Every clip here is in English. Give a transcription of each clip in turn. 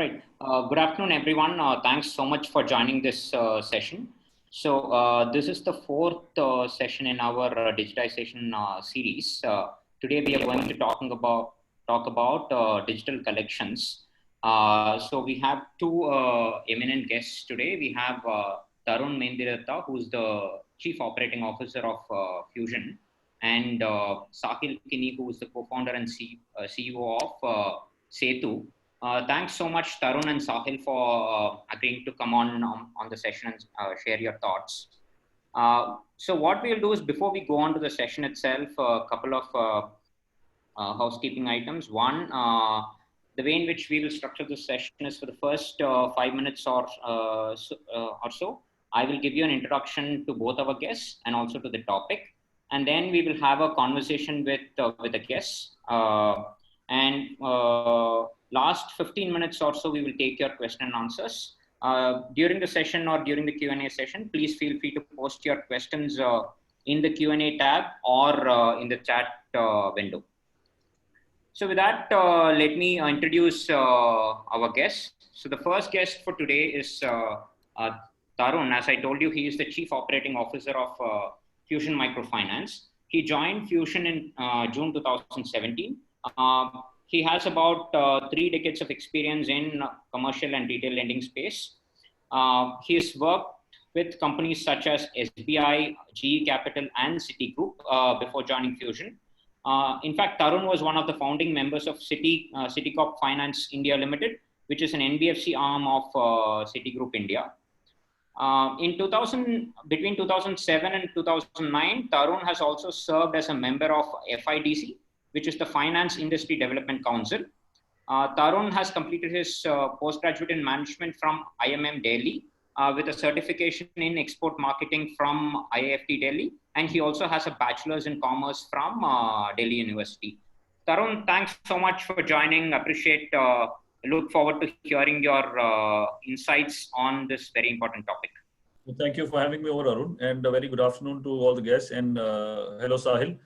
Right. Good afternoon, everyone. Thanks so much for joining this session. So this is the fourth session in our digitization series. Today we are going to talk about digital collections. So we have two eminent guests today. We have Tarun Mendiratta, who's the Chief Operating Officer of Fusion, and Sahil Kini, who is the co-founder and CEO of Setu. Thanks so much, Tarun and Sahil, for agreeing to come on the session and share your thoughts. So what we'll do is, before we go on to the session itself, a couple of housekeeping items. One, the way in which we will structure the session is, for the first 5 minutes or so, I will give you an introduction to both our guests and also to the topic. And then we will have a conversation with the guests. Last 15 minutes or so, we will take your question and answers. During the session or during the Q&A session, please feel free to post your questions in the Q&A tab or in the chat window. So with that, let me introduce our guests. So the first guest for today is Tarun. As I told you, he is the Chief Operating Officer of Fusion Microfinance. He joined Fusion in June 2017. He has about 3 decades of experience in commercial and retail lending space. He has worked with companies such as SBI, GE Capital, and Citigroup before joining Fusion. In fact, Tarun was one of the founding members of Citicorp Finance India Limited, which is an NBFC arm of Citigroup India. Between 2007 and 2009, Tarun has also served as a member of FIDC, which is the Finance Industry Development Council. Tarun has completed his postgraduate in management from IMM Delhi with a certification in export marketing from IIFT Delhi. And he also has a bachelor's in commerce from Delhi University. Tarun, thanks so much for joining. Look forward to hearing your insights on this very important topic. Well, thank you for having me over, Arun, and a very good afternoon to all the guests. And hello, Sahil.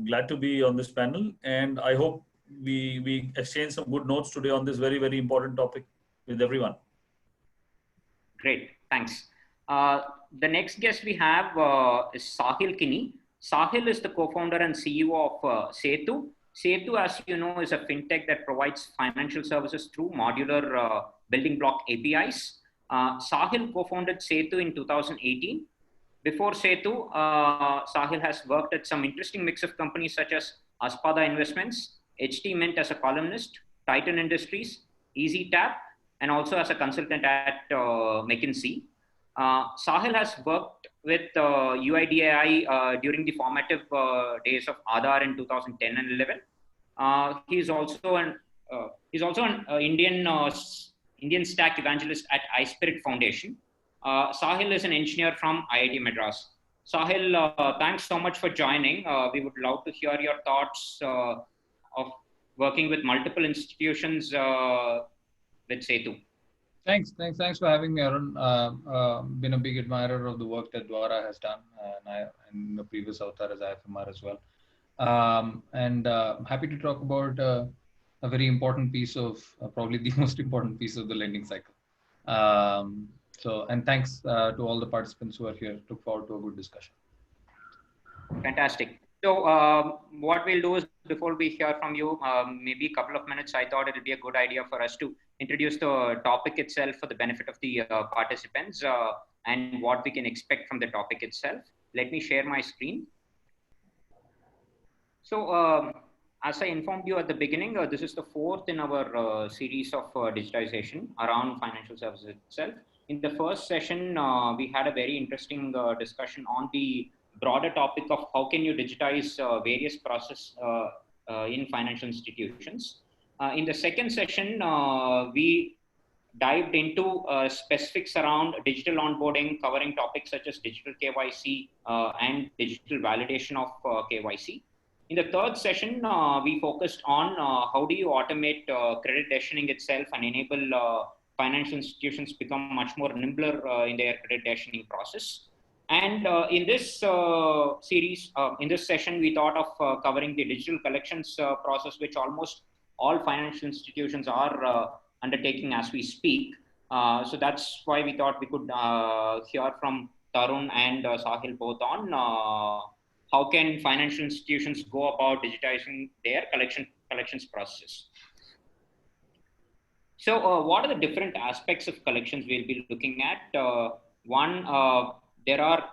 Glad to be on this panel, and I hope we exchange some good notes today on this very, very important topic with everyone. Great, thanks. The next guest we have is Sahil Kini. Sahil is the co-founder and CEO of Setu. Setu, as you know, is a fintech that provides financial services through modular building block APIs. Sahil co-founded Setu in 2018. Before Setu, Sahil has worked at some interesting mix of companies such as Aspada Investments, HT Mint as a columnist, Titan Industries, EasyTap, and also as a consultant at McKinsey. Sahil has worked with UIDAI during the formative days of Aadhaar in 2010 and 11. He's also an Indian Stack evangelist at iSpirit Foundation. Sahil is an engineer from IIT Madras. Sahil, thanks so much for joining. We would love to hear your thoughts of working with multiple institutions with Setu. Thanks for having me, Arun. Been a big admirer of the work that Dwara has done, and the previous avatar as IFMR as well. Happy to talk about a very important piece of, probably the most important piece of the lending cycle. And thanks to all the participants who are here. Look forward to a good discussion. Fantastic. So what we'll do is, before we hear from you, maybe a couple of minutes, I thought it would be a good idea for us to introduce the topic itself for the benefit of the participants and what we can expect from the topic itself. Let me share my screen. So as I informed you at the beginning, this is the fourth in our series of digitization around financial services itself. In the first session, we had a very interesting discussion on the broader topic of how can you digitize various processes in financial institutions. In the second session, we dived into specifics around digital onboarding, covering topics such as digital KYC and digital validation of KYC. In the third session, we focused on how do you automate credit decisioning itself and enable financial institutions become much more nimbler in their credit decisioning process. And in this series, in this session, we thought of covering the digital collections process, which almost all financial institutions are undertaking as we speak. So that's why we thought we could hear from Tarun and Sahil both on how can financial institutions go about digitizing their collections processes. So what are the different aspects of collections we'll be looking at? One, there are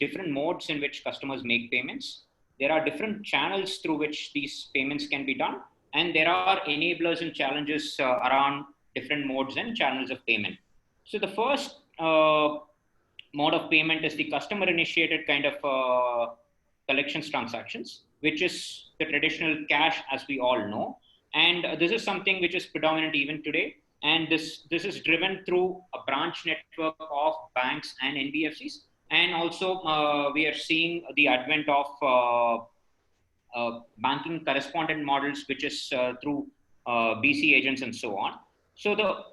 different modes in which customers make payments. There are different channels through which these payments can be done. And there are enablers and challenges around different modes and channels of payment. So the first mode of payment is the customer initiated kind of collections transactions, which is the traditional cash as we all know. And this is something which is predominant even today. And this is driven through a branch network of banks and NBFCs. And also we are seeing the advent of banking correspondent models, which is through BC agents and so on. So the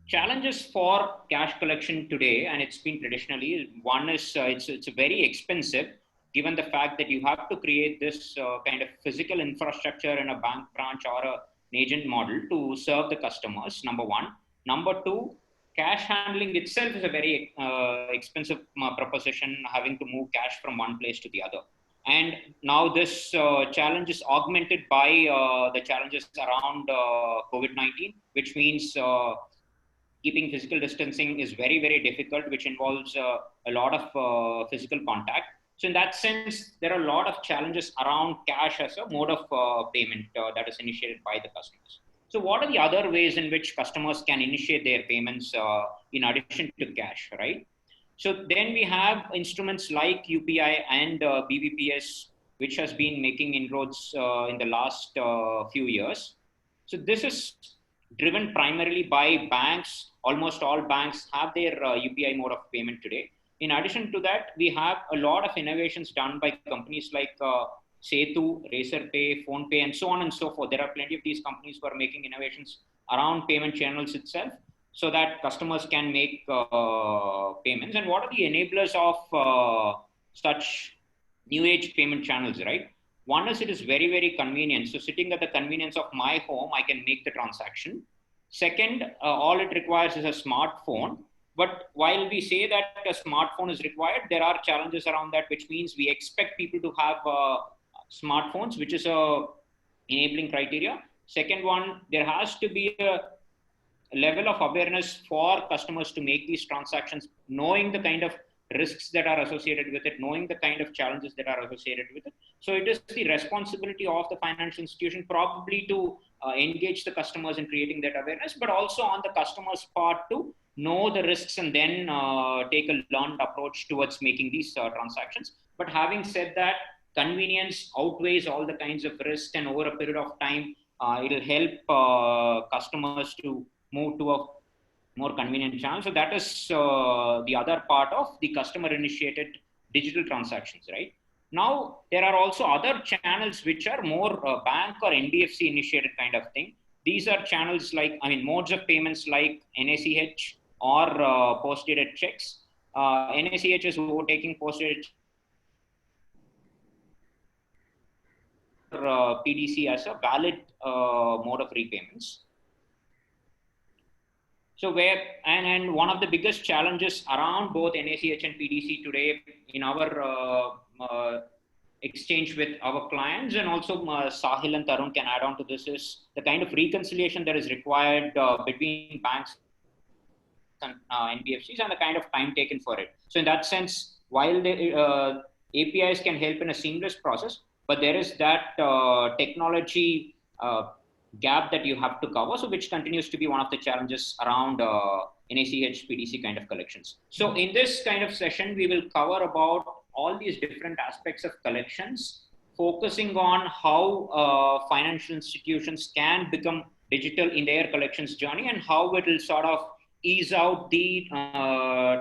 challenges for cash collection today, and it's been traditionally, one is it's very expensive, given the fact that you have to create this kind of physical infrastructure in a bank branch or an agent model to serve the customers, number one. Number two, cash handling itself is a very expensive proposition, having to move cash from one place to the other. And now this challenge is augmented by the challenges around COVID-19, which means keeping physical distancing is very, very difficult, which involves a lot of physical contact. So in that sense, there are a lot of challenges around cash as a mode of payment that is initiated by the customers. So what are the other ways in which customers can initiate their payments in addition to cash, right? So then we have instruments like UPI and BBPS, which has been making inroads in the last few years. So this is driven primarily by banks. Almost all banks have their UPI mode of payment today. In addition to that, we have a lot of innovations done by companies like Setu, Razorpay, PhonePe, and so on and so forth. There are plenty of these companies who are making innovations around payment channels itself, so that customers can make payments. And what are the enablers of such new age payment channels, right? One is it is very, very convenient. So sitting at the convenience of my home, I can make the transaction. Second, all it requires is a smartphone. But while we say that a smartphone is required, there are challenges around that, which means we expect people to have smartphones, which is a enabling criteria. Second one, there has to be a level of awareness for customers to make these transactions, knowing the kind of risks that are associated with it, knowing the kind of challenges that are associated with it. So it is the responsibility of the financial institution probably to engage the customers in creating that awareness, but also on the customer's part to know the risks and then take a learned approach towards making these transactions. But having said that, convenience outweighs all the kinds of risk, and over a period of time, it'll help customers to move to a more convenient channel. So that is the other part of the customer initiated digital transactions, right? Now, there are also other channels which are more bank or NBFC initiated kind of thing. These are channels like, modes of payments like NACH or post-dated checks. NACH is taking post-dated PDC as a valid mode of repayments. So and one of the biggest challenges around both NACH and PDC today in our exchange with our clients, and also Sahil and Tarun can add on to this, is the kind of reconciliation that is required between banks and NBFCs and the kind of time taken for it. So in that sense, while the APIs can help in a seamless process, but there is that technology gap that you have to cover, so which continues to be one of the challenges around NACH PDC kind of collections. So in this kind of session, we will cover about all these different aspects of collections, focusing on how financial institutions can become digital in their collections journey, and how it will sort of ease out the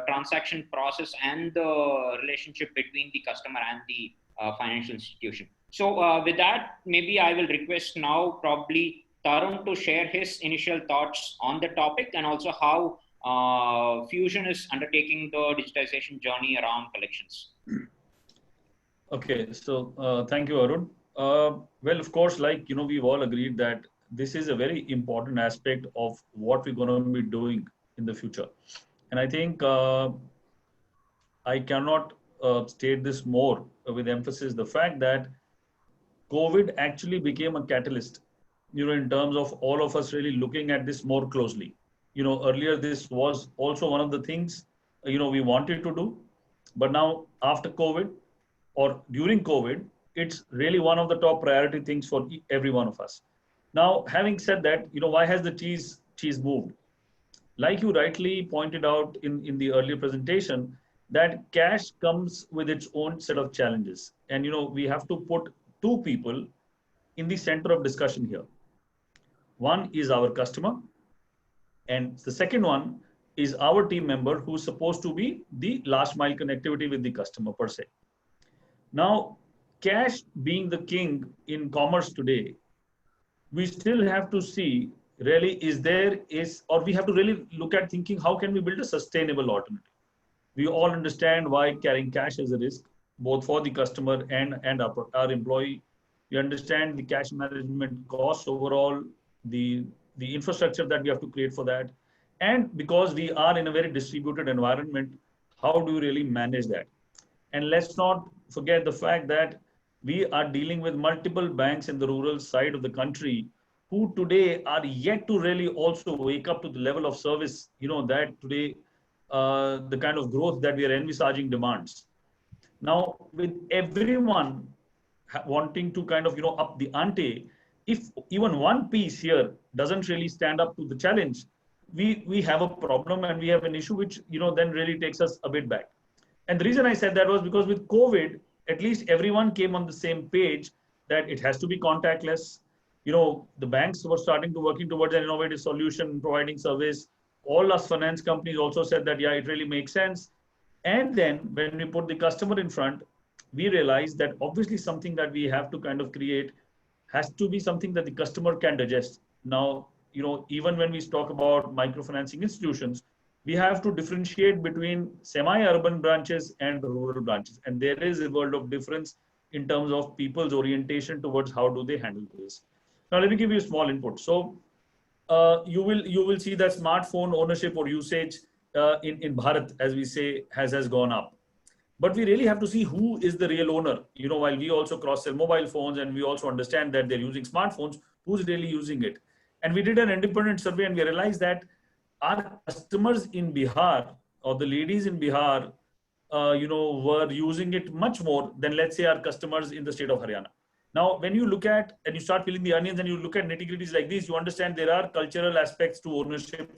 transaction process and the relationship between the customer and the financial institution. So with that, maybe I will request now probably Tarun to share his initial thoughts on the topic, and also how Fusion is undertaking the digitization journey around collections. Okay, so thank you, Arun. Well, of course, like, we've all agreed that this is a very important aspect of what we're going to be doing in the future. And I think I cannot state this more with emphasis, the fact that COVID actually became a catalyst, in terms of all of us really looking at this more closely. Earlier this was also one of the things, we wanted to do, but now after COVID or during COVID, it's really one of the top priority things for every one of us. Now, having said that, why has the cheese moved? Like you rightly pointed out in the earlier presentation, that cash comes with its own set of challenges. And, we have to put two people in the center of discussion here. One is our customer, and the second one is our team member who's supposed to be the last mile connectivity with the customer per se. Now, cash being the king in commerce today, we still have to see really or we have to really look at thinking, how can we build a sustainable alternative? We all understand why carrying cash is a risk, both for the customer and our employee. We understand the cash management costs overall, the infrastructure that we have to create for that. And because we are in a very distributed environment, how do we really manage that? And let's not forget the fact that we are dealing with multiple banks in the rural side of the country who today are yet to really also wake up to the level of service, that today, the kind of growth that we are envisaging demands. Now, with everyone wanting to kind of, up the ante, if even one piece here doesn't really stand up to the challenge, we have a problem and we have an issue which, then really takes us a bit back. And the reason I said that was because with COVID, at least everyone came on the same page that it has to be contactless. The banks were starting to working towards an innovative solution, providing service. All us finance companies also said that, yeah, it really makes sense. And then when we put the customer in front, we realized that obviously something that we have to kind of create has to be something that the customer can digest. Now, even when we talk about microfinancing institutions, we have to differentiate between semi-urban branches and rural branches. And there is a world of difference in terms of people's orientation towards how do they handle this. Now, let me give you a small input. So you will see that smartphone ownership or usage in Bharat, as we say, has gone up. But we really have to see who is the real owner. While we also cross-sell mobile phones and we also understand that they're using smartphones, who's really using it? And we did an independent survey and we realized that our customers in Bihar or the ladies in Bihar, were using it much more than, let's say, our customers in the state of Haryana. Now, when you look at and you start peeling the onions and you look at nitty-gritties like this, you understand there are cultural aspects to ownership,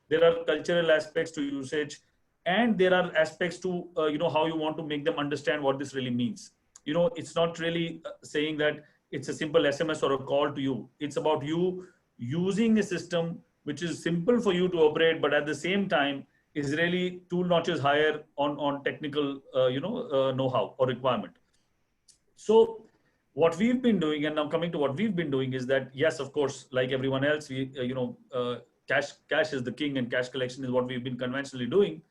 there are cultural aspects to usage, and there are aspects to how you want to make them understand what this really means. It's not really saying that it's a simple SMS or a call to you. It's about you using a system which is simple for you to operate, but at the same time is really 2 notches higher on technical know-how or requirement. So what we've been doing, and now coming to what we've been doing, is that yes, of course, like everyone else, we cash is the king and cash collection is what we've been conventionally doing.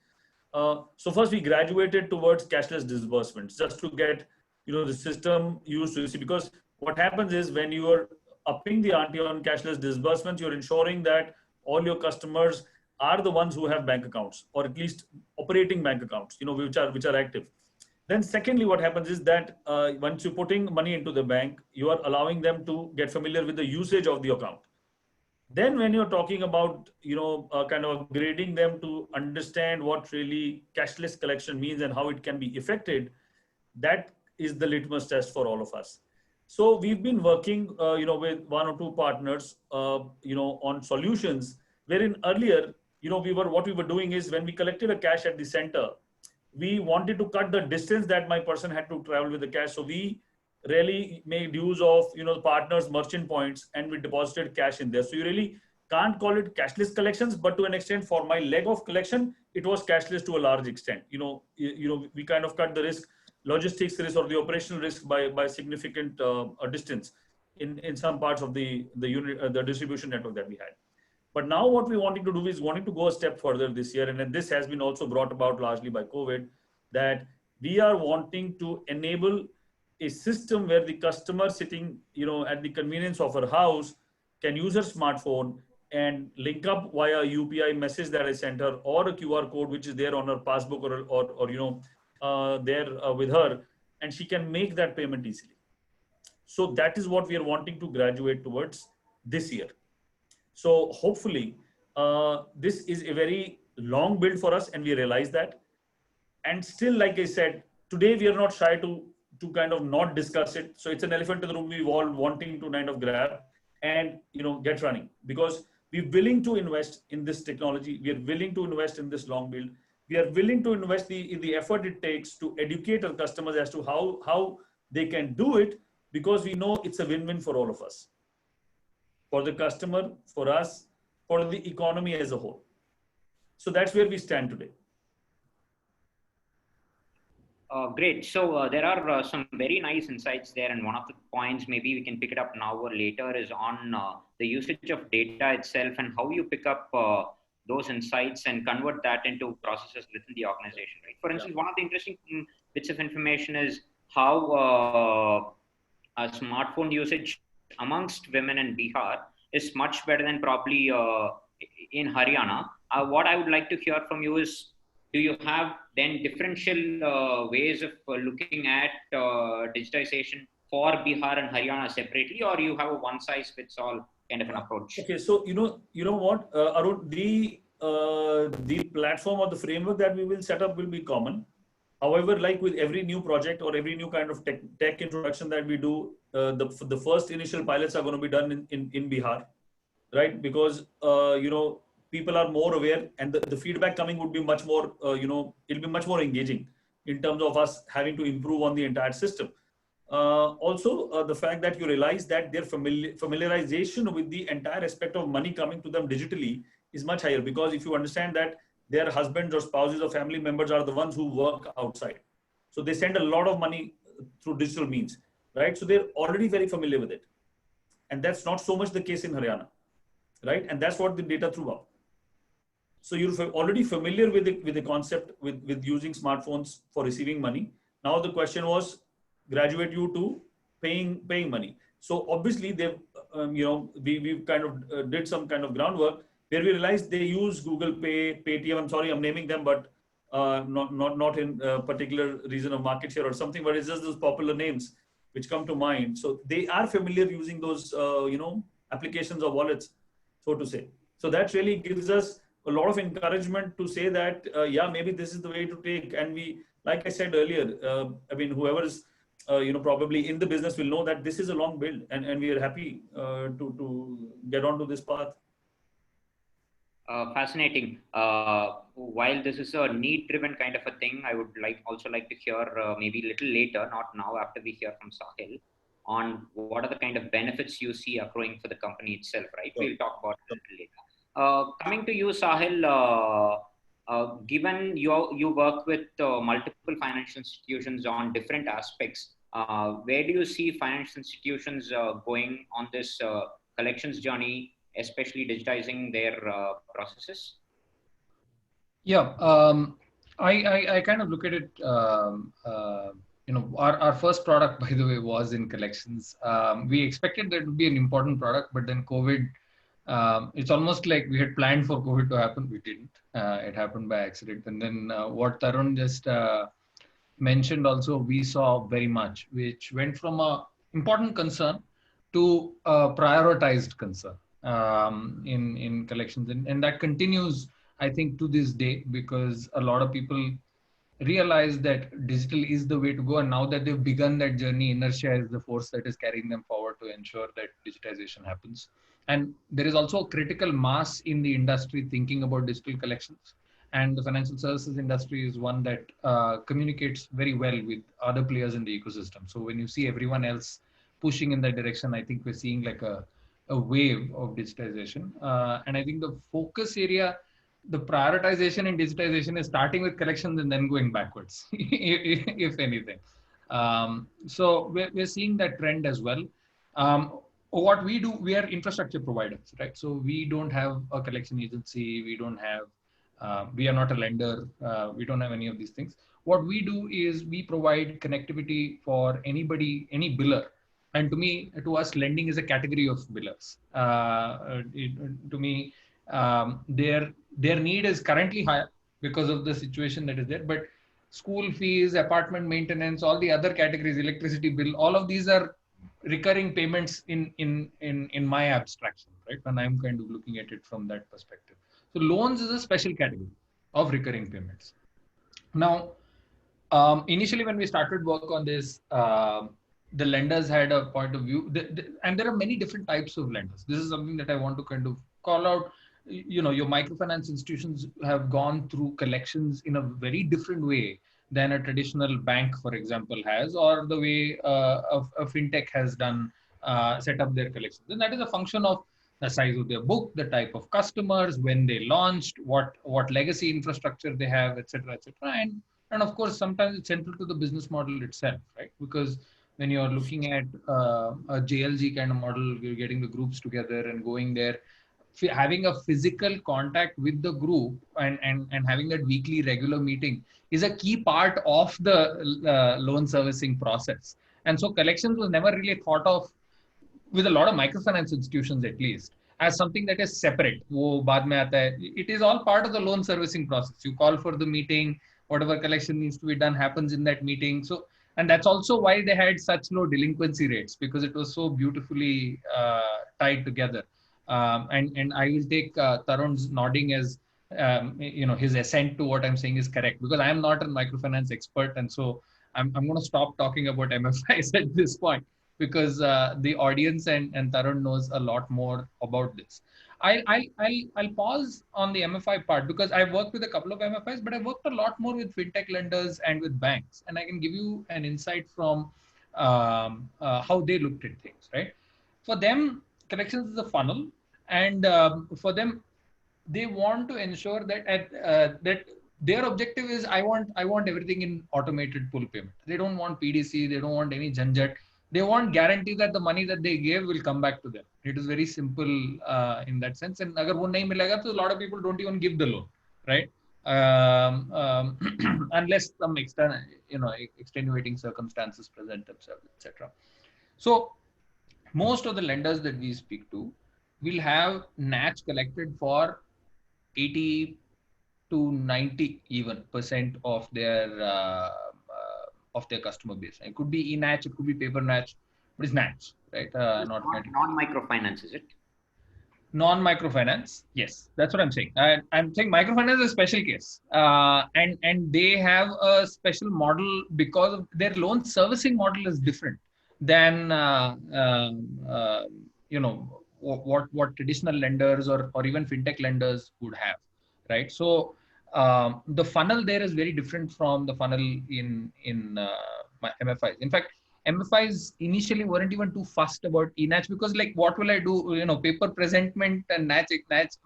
So first we graduated towards cashless disbursements just to get the system used to see, because what happens is when you are upping the ante on cashless disbursements, you're ensuring that all your customers are the ones who have bank accounts, or at least operating bank accounts, which are active. Then secondly, what happens is that once you're putting money into the bank, you are allowing them to get familiar with the usage of the account. Then when you're talking about, kind of grading them to understand what really cashless collection means and how it can be effected, that is the litmus test for all of us. So we've been working, with 1 or 2 partners, on solutions wherein earlier, what we were doing is when we collected a cash at the center, we wanted to cut the distance that my person had to travel with the cash. So we really made use of, partners' merchant points, and we deposited cash in there. So you really can't call it cashless collections, but to an extent for my leg of collection, it was cashless to a large extent. We kind of cut the risk, logistics risk or the operational risk by significant distance in some parts of the unit, the distribution network that we had. But now what we wanted to do is wanting to go a step further this year. And this has been also brought about largely by COVID, that we are wanting to enable a system where the customer sitting, at the convenience of her house can use her smartphone and link up via UPI message that I sent her, or a QR code which is there on her passbook, or there with her, and she can make that payment easily. So that is what we are wanting to graduate towards this year. So hopefully, this is a very long build for us, and we realize that. And still, like I said, today we are not shy to kind of not discuss it. So it's an elephant in the room we all wanting to kind of grab and get running, because we're willing to invest in this technology. We are willing to invest in this long build. We are willing to invest in the effort it takes to educate our customers as to how they can do it, because we know it's a win-win for all of us, for the customer, for us, for the economy as a whole. So that's where we stand today. Great. So there are some very nice insights there, and one of the points, maybe we can pick it up now or later, is on the usage of data itself and how you pick up those insights and convert that into processes within the organization. Right? For instance, one of the interesting bits of information is how smartphone usage amongst women in Bihar is much better than probably in Haryana. What I would like to hear from you is, do you have then differential ways of looking at digitization for Bihar and Haryana separately, or you have a one-size-fits-all kind of an approach? Okay, so you know what, Arun, the platform or the framework that we will set up will be common. However, like with every new project or every new kind of tech introduction that we do, the first initial pilots are going to be done in Bihar, right? Because people are more aware, and the feedback coming would be much more, it'll be much more engaging in terms of us having to improve on the entire system. Also, the fact that you realize that their familiarization with the entire aspect of money coming to them digitally is much higher, because if you understand that their husbands or spouses or family members are the ones who work outside, so they send a lot of money through digital means, right? So they're already very familiar with it, and that's not so much the case in Haryana, right? And that's what the data threw up. So you're already familiar with the concept with using smartphones for receiving money. Now the question was, graduate you to paying money. So obviously they've we kind of did some kind of groundwork where we realized they use Google Pay, Paytm. I'm sorry, I'm naming them, but not in a particular reason of market share or something, but it's just those popular names which come to mind. So they are familiar using those applications or wallets, so to say. So that really gives us a lot of encouragement to say that yeah, maybe this is the way to take. And we, like I said earlier, I mean, whoever is probably in the business will know that this is a long build, and we are happy to get onto this path. Fascinating. While this is a need-driven kind of a thing, I would also like to hear maybe a little later, not now, after we hear from Sahil, on what are the kind of benefits you see accruing for the company itself, right? Sure. We'll talk about it a little later. Coming to you, Sahil, given you work with multiple financial institutions on different aspects, where do you see financial institutions going on this collections journey, especially digitizing their processes? Yeah, I kind of look at it. Our first product, by the way, was in collections. We expected that it would be an important product, but then COVID. It's almost like we had planned for COVID to happen. We didn't. It happened by accident. And then what Tarun just mentioned also, we saw very much, which went from a important concern to a prioritized concern in collections. And that continues, I think, to this day, because a lot of people realize that digital is the way to go. And now that they've begun that journey, inertia is the force that is carrying them forward to ensure that digitization happens. And there is also a critical mass in the industry thinking about digital collections. And the financial services industry is one that communicates very well with other players in the ecosystem. So when you see everyone else pushing in that direction, I think we're seeing like a wave of digitization. And I think the focus area, the prioritization in digitization is starting with collections and then going backwards, if anything. So we're seeing that trend as well. What we do, we are infrastructure providers, right? So we don't have a collection agency. We don't have, we are not a lender. We don't have any of these things. What we do is we provide connectivity for anybody, any biller And to us, lending is a category of billers. To me, their need is currently higher because of the situation that is there. But school fees, apartment maintenance, all the other categories, electricity bill, all of these are recurring payments in my abstraction, right? When I'm kind of looking at it from that perspective. So loans is a special category of recurring payments. Now, initially when we started work on this, the lenders had a point of view, and there are many different types of lenders. This is something that I want to kind of call out. You know, your microfinance institutions have gone through collections in a very different way than a traditional bank, for example, has, or the way a fintech has done, set up their collections. And that is a function of the size of their book, the type of customers, when they launched, what legacy infrastructure they have, etc., etc. And of course, sometimes it's central to the business model itself, right? Because when you're looking at a JLG kind of model, you're getting the groups together and going there, having a physical contact with the group and having that weekly regular meeting is a key part of the loan servicing process. And so collections was never really thought of, with a lot of microfinance institutions at least, as something that is separate. वो बाद में आता है. It is all part of the loan servicing process. You call for the meeting, whatever collection needs to be done happens in that meeting. So, and that's also why they had such low delinquency rates, because it was so beautifully tied together. And I will take Tarun's nodding as his assent to what I'm saying is correct, because I am not a microfinance expert, and so I'm going to stop talking about MFIs at this point, because the audience and Tarun knows a lot more about this. I'll pause on the MFI part, because I've worked with a couple of MFIs, but I've worked a lot more with fintech lenders and with banks, and I can give you an insight from how they looked at things. Right? For them, collections is a funnel, and for them, they want to ensure that that their objective is I want everything in automated pull payment. They don't want PDC. They don't want any janjat. They want guarantee that the money that they gave will come back to them. It is very simple in that sense. And agar wo nahi milega, so a lot of people don't even give the loan, right? Unless some extenuating circumstances present themselves, etc. So most of the lenders that we speak to will have NACH collected for 80 to 90 even % of their customer base. It could be e-NACH, it could be paper NACH, but it's NACH, right? Not non-microfinance, is it? Non-microfinance, yes, that's what I'm saying. I'm saying microfinance is a special case, and they have a special model because of their loan servicing model is different than what traditional lenders or even fintech lenders would have, right? So the funnel there is very different from the funnel in MFIs. In fact, MFIs initially weren't even too fussed about e-NACH, because like, what will I do? Paper presentment and NACH,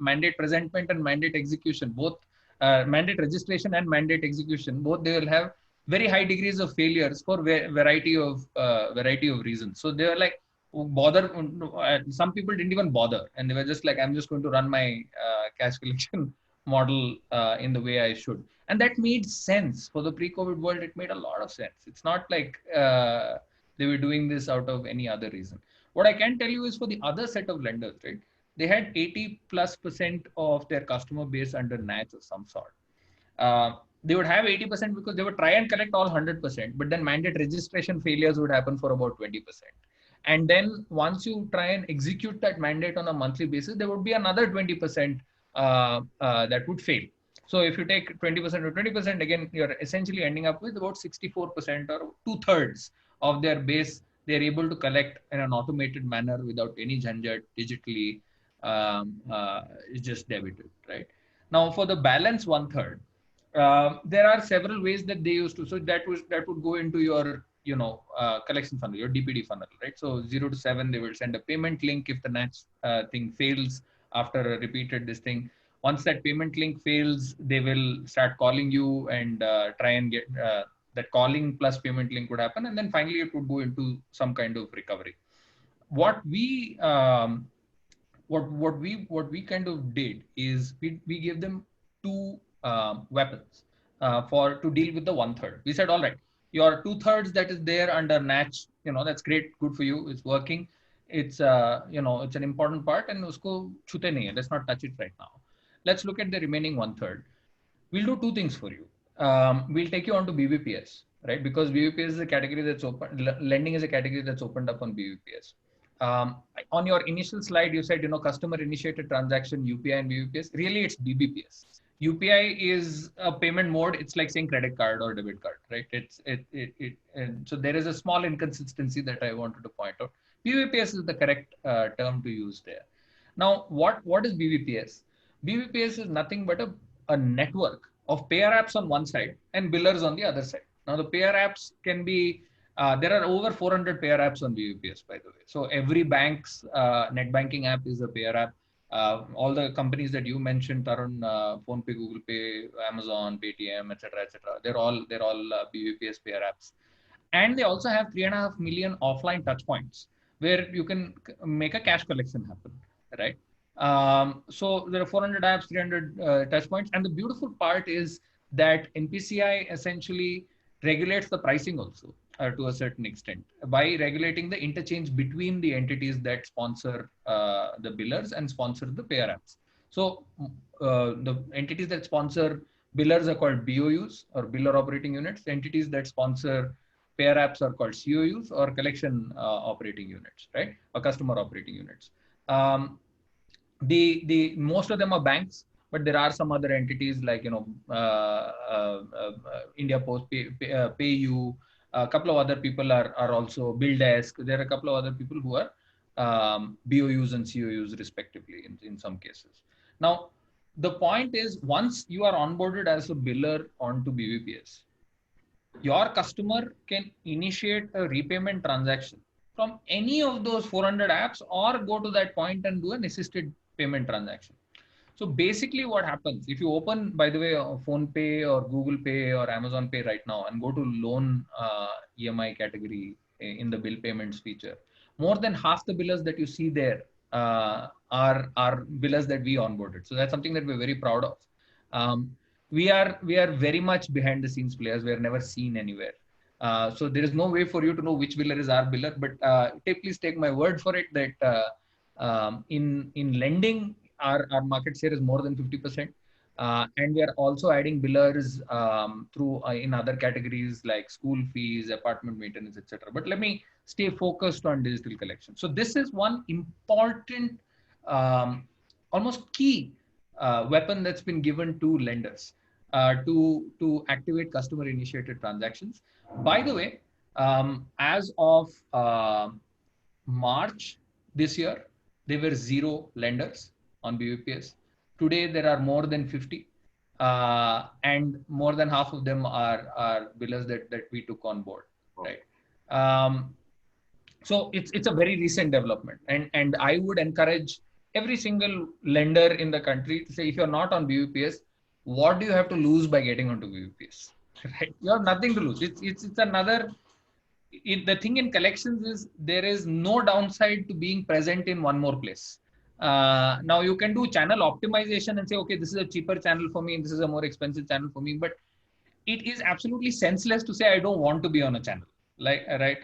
mandate presentment and mandate execution, both mandate registration and mandate execution, both they will have very high degrees of failures for variety of reasons. So they were like, some people didn't even bother, and they were just like, I'm just going to run my cash collection model in the way I should. And that made sense for the pre-COVID world. It made a lot of sense. It's not like they were doing this out of any other reason. What I can tell you is, for the other set of lenders, right, they had 80+% of their customer base under NACH of some sort. They would have 80% because they would try and collect all 100%, but then mandate registration failures would happen for about 20%. And then once you try and execute that mandate on a monthly basis, there would be another 20% that would fail. So if you take 20% or 20%, again, you're essentially ending up with about 64% or 2/3 of their base. They're able to collect in an automated manner without any janjat, digitally, just debited, right? Now for the balance 1/3, there are several ways that they used to. So that would go into your collection funnel, your DPD funnel, right? So 0 to 7, they will send a payment link if the NACH thing fails after a repeated this thing. Once that payment link fails, they will start calling you and try and get that calling plus payment link would happen, and then finally it would go into some kind of recovery. What we kind of did is we gave them two weapons to deal with the 1/3. We said, all right, Your 2/3 that is there under Natch, that's great, good for you. It's working. It's it's an important part, and usko chute nahi hai. Let's not touch it right now. Let's look at the remaining 1/3. We'll do two things for you. We'll take you on to BBPS, right? Because BBPS is a category that's open. Lending is a category that's opened up on BBPS. On your initial slide, you said, customer initiated transaction, UPI and BBPS. Really, it's BBPS. UPI is a payment mode. It's like saying credit card or debit card, right? And so there is a small inconsistency that I wanted to point out. BBPS is the correct term to use there. Now, what is BBPS? BBPS is nothing but a network of payer apps on one side and billers on the other side. Now, the payer apps can be, there are over 400 payer apps on BBPS, by the way. So every bank's net banking app is a payer app. All the companies that you mentioned, Tarun, PhonePe, Google Pay, Amazon, Paytm, etc., they're all BBPS payer apps. And they also have 3.5 million offline touch points where you can make a cash collection happen, right? So there are 400 apps, 300 touch points. And the beautiful part is that NPCI essentially regulates the pricing also to a certain extent by regulating the interchange between the entities that sponsor the billers and sponsor the payer apps. So the entities that sponsor billers are called BOUs or biller operating units. The entities that sponsor payer apps are called COUs or collection operating units, right? Or customer operating units. The most of them are banks, but there are some other entities like India Post, PayU. A couple of other people are also BillDesk. There are a couple of other people who are BOUs and COUs respectively in some cases. Now, the point is once you are onboarded as a biller onto BBPS, your customer can initiate a repayment transaction from any of those 400 apps or go to that point and do an assisted payment transaction. So basically what happens if you open, by the way, PhonePe or Google Pay or Amazon Pay right now and go to loan EMI category in the bill payments feature, more than half the billers that you see there are billers that we onboarded. So that's something that we're very proud of. We are very much behind the scenes players. We are never seen anywhere. So there is no way for you to know which biller is our biller, but please take my word for it that in lending, our market share is more than 50%. And we are also adding billers through in other categories like school fees, apartment maintenance, etc. But let me stay focused on digital collection. So this is one important, almost key weapon that's been given to lenders to activate customer initiated transactions. By the way, as of March this year, there were 0 lenders on BBPS. Today, there are more than 50, and more than half of them are billers that we took on board, right? So it's a very recent development, and I would encourage every single lender in the country to say, if you're not on BBPS, what do you have to lose by getting onto BBPS? Right? You have nothing to lose. It's another. The thing in collections is there is no downside to being present in one more place. Now you can do channel optimization and say, okay, this is a cheaper channel for me, and this is a more expensive channel for me. But it is absolutely senseless to say I don't want to be on a channel, like right?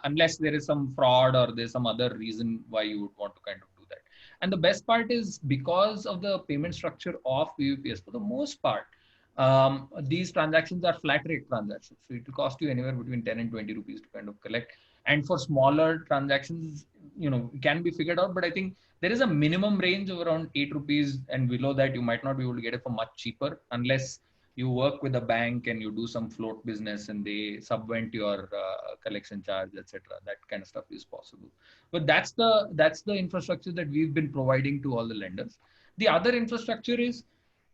Unless there is some fraud or there's some other reason why you would want to kind of do that. And the best part is because of the payment structure of BBPS, for the most part, these transactions are flat rate transactions. So it will cost you anywhere between 10 and 20 rupees to kind of collect. And for smaller transactions, can be figured out. But I think there is a minimum range of around 8 rupees, and below that, you might not be able to get it for much cheaper unless you work with a bank and you do some float business and they subvent your collection charge, etc. That kind of stuff is possible. But that's the infrastructure that we've been providing to all the lenders. The other infrastructure is,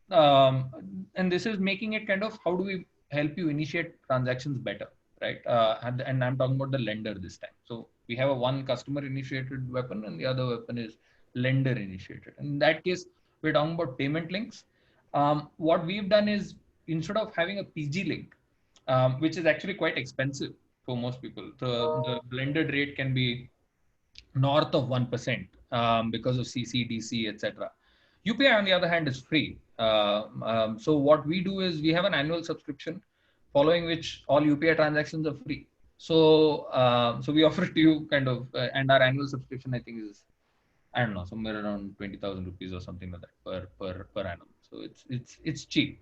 and this is making it kind of, how do we help you initiate transactions better, right? And I'm talking about the lender this time. So we have a one customer initiated weapon and the other weapon is lender initiated. In that case, we're talking about payment links. What we've done is, instead of having a PG link, which is actually quite expensive for most people, the blended rate can be north of 1% because of CC, DC, etc. UPI, on the other hand, is free. So what we do is we have an annual subscription following which all UPI transactions are free. So, so we offer it to you kind of, and our annual subscription, I think, is, I don't know, somewhere around 20,000 rupees or something like that per annum. So it's cheap,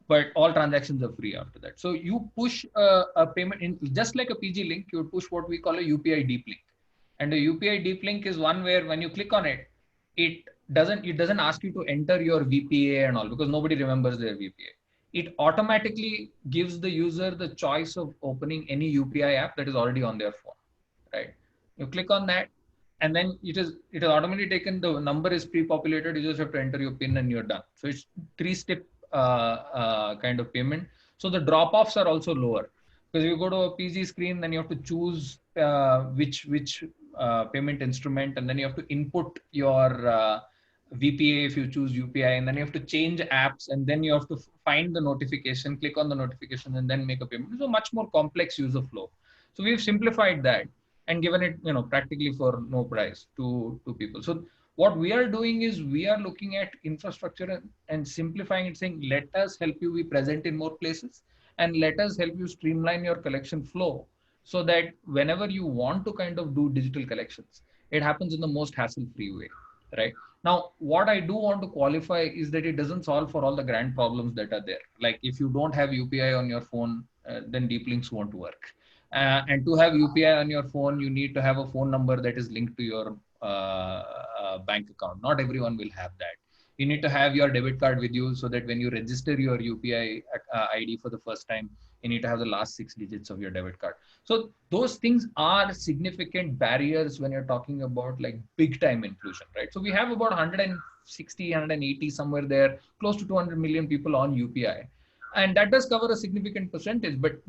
but all transactions are free after that. So you push a payment in, just like a PG link, you would push what we call a UPI deep link. And a UPI deep link is one where when you click on it, it doesn't ask you to enter your VPA and all, because nobody remembers their VPA. It automatically gives the user the choice of opening any UPI app that is already on their phone, right? You click on that, and then it is automatically taken. The number is pre-populated. You just have to enter your PIN and you're done. So it's 3-step kind of payment. So the drop-offs are also lower, because you go to a PG screen, then you have to choose which payment instrument, and then you have to input your VPA if you choose UPI, and then you have to change apps, and then you have to find the notification, click on the notification, and then make a payment. It's a much more complex user flow. So we've simplified that and given it, practically for no price to people. So what we are doing is we are looking at infrastructure and simplifying it, saying, let us help you be present in more places, and let us help you streamline your collection flow, so that whenever you want to kind of do digital collections, it happens in the most hassle-free way, right? Now, what I do want to qualify is that it doesn't solve for all the grand problems that are there. Like if you don't have UPI on your phone, then deep links won't work. And to have UPI on your phone, you need to have a phone number that is linked to your bank account. Not everyone will have that. You need to have your debit card with you, so that when you register your UPI ID for the first time, you need to have the last 6 digits of your debit card. So those things are significant barriers when you're talking about like big time inclusion, right? So we have about 160, 180 somewhere there, close to 200 million people on UPI. And that does cover a significant percentage, but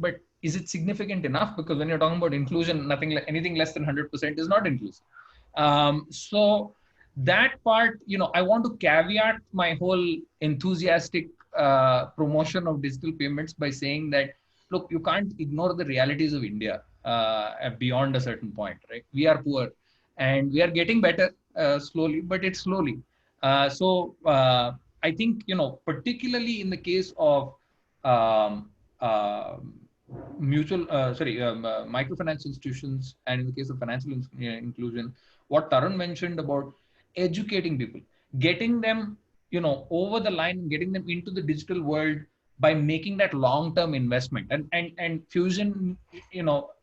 is it significant enough? Because when you're talking about inclusion, anything less than 100% is not inclusive. So that part, I want to caveat my whole enthusiastic promotion of digital payments by saying that, look, you can't ignore the realities of India beyond a certain point, right? We are poor, and we are getting better slowly, but it's slowly. So I think, particularly in the case of microfinance institutions, and in the case of financial inclusion, what Tarun mentioned about educating people, getting them, over the line, getting them into the digital world by making that long-term investment. And Fusion,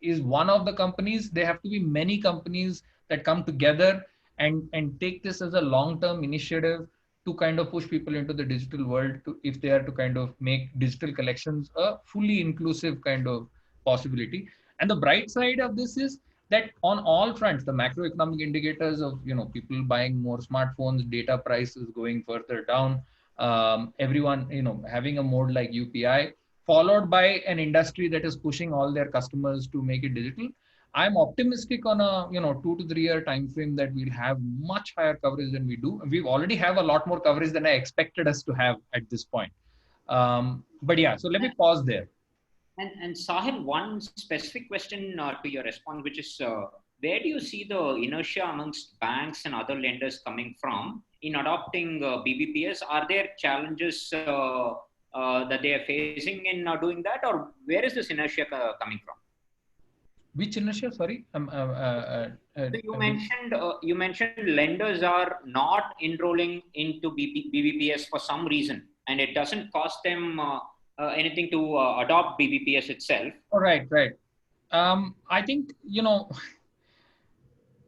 is one of the companies. There have to be many companies that come together and take this as a long-term initiative to kind of push people into the digital world, if they are to kind of make digital collections a fully inclusive kind of possibility. And the bright side of this is that on all fronts, the macroeconomic indicators of, people buying more smartphones, data prices going further down, everyone, having a mode like UPI, followed by an industry that is pushing all their customers to make it digital. I'm optimistic on a 2 to 3 year time frame that we'll have much higher coverage than we do. We already have a lot more coverage than I expected us to have at this point. But yeah, so let me pause there. And Sahil, one specific question to your response, which is where do you see the inertia amongst banks and other lenders coming from in adopting BBPS? Are there challenges that they are facing in doing that, or where is this inertia coming from? Which inertia? Sorry. So you mentioned lenders are not enrolling into BBPS for some reason, and it doesn't cost them anything to adopt BBPS itself. Oh, right. I think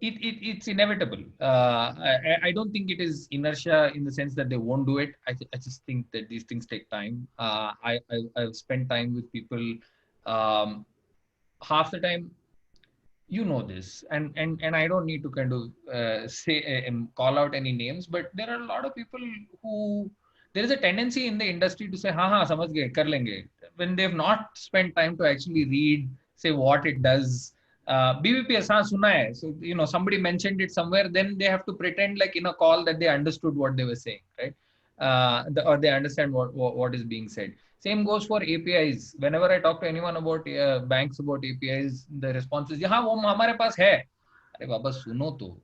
it's inevitable. I don't think it is inertia in the sense that they won't do it. I just think that these things take time. I've spent time with people. Half the time, this, and I don't need to kind of say and call out any names, but there are a lot of people who, there is a tendency in the industry to say, "Ha, samajh gaye, kar lenge," when they've not spent time to actually read, say what it does. BBPS, suna hai. So somebody mentioned it somewhere, then they have to pretend like in a call that they understood what they were saying, right? Or they understand what is being said. Same goes for APIs. Whenever I talk to anyone about banks about APIs, the response is, "Yeah, wo hamare paas hai." Arey baba, suno to.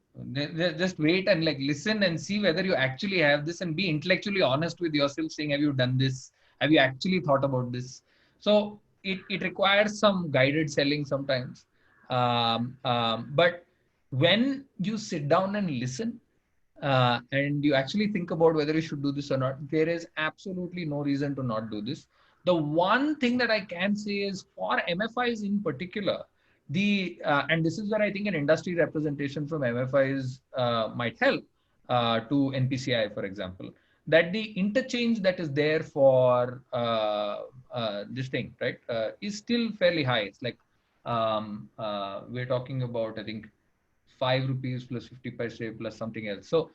Just wait and like listen and see whether you actually have this, and be intellectually honest with yourself, saying, have you done this? Have you actually thought about this? So it requires some guided selling sometimes. But when you sit down and listen, and you actually think about whether you should do this or not, there is absolutely no reason to not do this. The one thing that I can say is for MFIs in particular, and this is where I think an industry representation from MFIs might help to NPCI, for example, that the interchange that is there for this thing, right, is still fairly high. It's like we're talking about, I think, 5 rupees plus 50 paise plus something else. So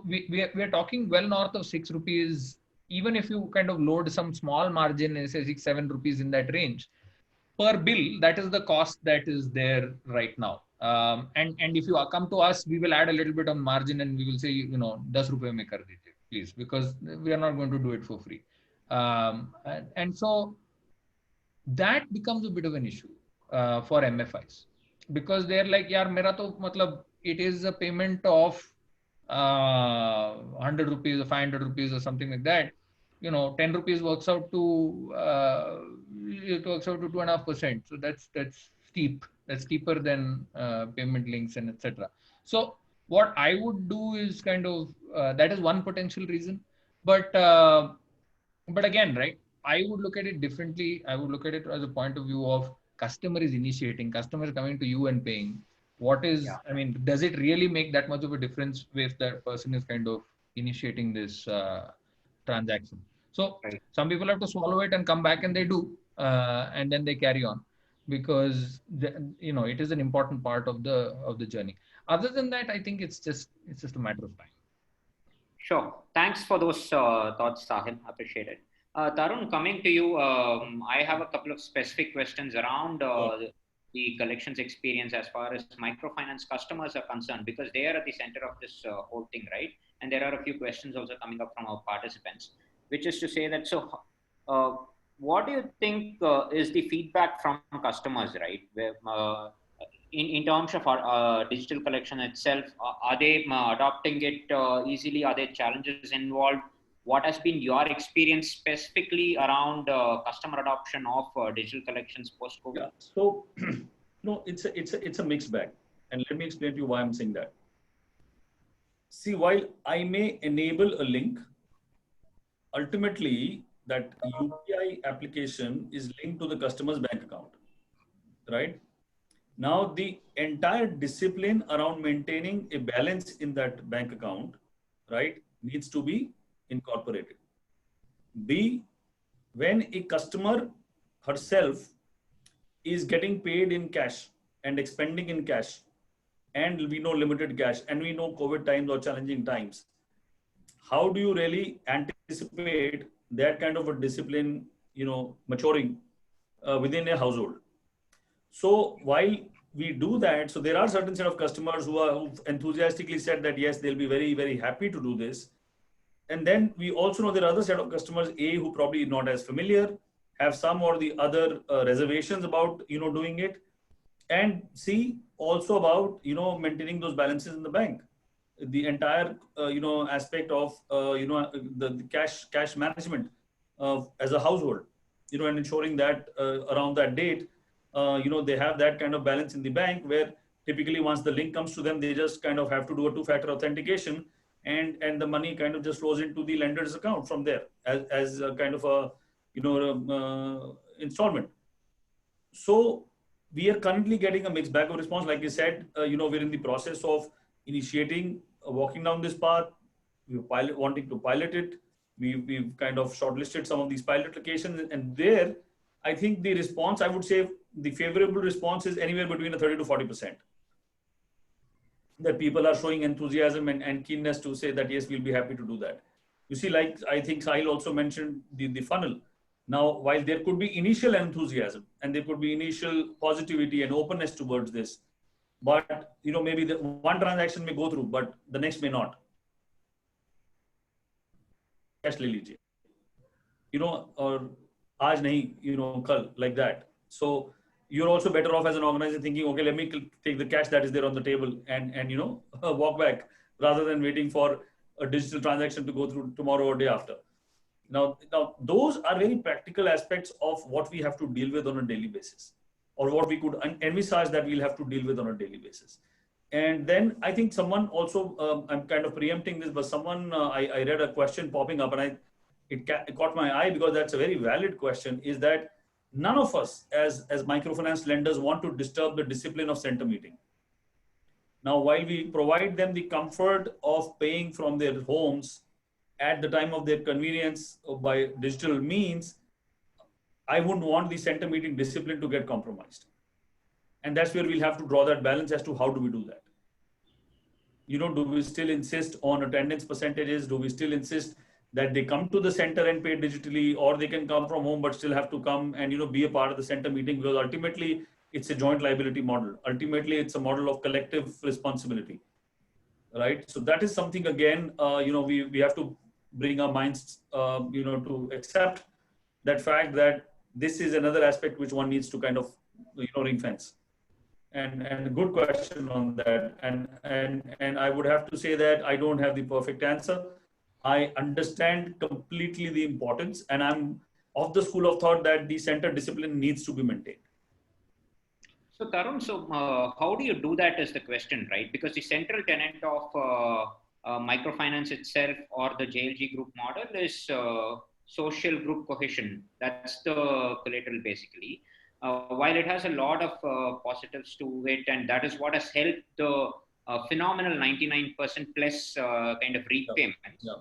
we are talking well north of 6 rupees, even if you kind of load some small margin, say 6-7 rupees in that range per bill. That is the cost that is there right now. And if you come to us, we will add a little bit of margin and we will say, 10 rupees mein kar dijiye, please, because we are not going to do it for free. And so that becomes a bit of an issue for MFIs, because they're like, yaar, mera to matlab, it is a payment of 100 rupees or 500 rupees or something like that. 10 rupees works out to 2.5%. So that's steep. That's steeper than payment links and etc. So what I would do is kind of that is one potential reason, but again, right, I would look at it differently. I would look at it as a point of view of customer is initiating, customer is coming to you and paying. What is, I mean, does it really make that much of a difference if that person is kind of initiating this transaction? So some people have to swallow it and come back, and they do, and then they carry on, because it is an important part of the journey. Other than that, I think it's just a matter of time. Sure. Thanks for those thoughts, Sahil. Appreciate it. Tarun, coming to you, I have a couple of specific questions around the collections experience as far as microfinance customers are concerned, because they are at the center of this whole thing, right? And there are a few questions also coming up from our participants, which is to say that, so what do you think is the feedback from customers, right? Where, in terms of our digital collection itself, are they adopting it easily? Are there challenges involved? What has been your experience specifically around customer adoption of digital collections post-COVID? Yeah, so no, it's a mixed bag, and let me explain to you why I'm saying that. See, while I may enable a link, ultimately that UPI application is linked to the customer's bank account, right? Now, the entire discipline around maintaining a balance in that bank account, right, needs to be incorporated. B, when a customer herself is getting paid in cash and expending in cash, and we know limited cash, and we know COVID times or challenging times, how do you really anticipate that kind of a discipline, maturing within a household? So while we do that, so there are certain set of customers who enthusiastically said that yes, they'll be very, very happy to do this. And then we also know there are other set of customers, A, who probably not as familiar, have some or the other reservations about doing it, and C, also about maintaining those balances in the bank. The entire aspect of the cash management as a household, and ensuring that around that date, they have that kind of balance in the bank, where typically once the link comes to them, they just kind of have to do a two-factor authentication, and the money kind of just flows into the lender's account from there as a kind of a installment. So we are currently getting a mixed bag of response. Like you said, we're in the process of initiating, walking down this path. We're wanting to pilot it. We've kind of shortlisted some of these pilot locations, and there, I think the response, I would say, the favorable response is anywhere between a 30 to 40%. That people are showing enthusiasm and keenness to say that yes, we'll be happy to do that. You see, like I think Sahil also mentioned the funnel. Now, while there could be initial enthusiasm and there could be initial positivity and openness towards this, but maybe the one transaction may go through, but the next may not. Cash le lijiye, or aaj nahi, kal, like that. So you're also better off as an organizer thinking, okay, let me take the cash that is there on the table and walk back, rather than waiting for a digital transaction to go through tomorrow or day after. Now those are very practical aspects of what we have to deal with on a daily basis, or what we could envisage that we'll have to deal with on a daily basis. And then I think someone also, I'm kind of preempting this, but someone, I read a question popping up, and it caught my eye because that's a very valid question, is that none of us as microfinance lenders want to disturb the discipline of center meeting. Now, while we provide them the comfort of paying from their homes at the time of their convenience by digital means, I wouldn't want the center meeting discipline to get compromised. And that's where we'll have to draw that balance as to how do we do that. You know, do we still insist on attendance percentages? Do we still insist that they come to the center and pay digitally, or they can come from home but still have to come and, you know, be a part of the center meeting? Because ultimately it's a joint liability model. Ultimately, it's a model of collective responsibility, right? So that is something, again, you know, we have to bring our minds, you know, to accept that fact that this is another aspect which one needs to kind of, you know, ring fence. And a good question on that. And I would have to say that I don't have the perfect answer. I understand completely the importance, and I'm of the school of thought that the center discipline needs to be maintained. So Tarun, how do you do that is the question, right? Because the central tenet of microfinance itself, or the JLG group model, is social group cohesion. That's the collateral basically. While it has a lot of positives to it, and that is what has helped the phenomenal 99% plus kind of repayments. Yeah.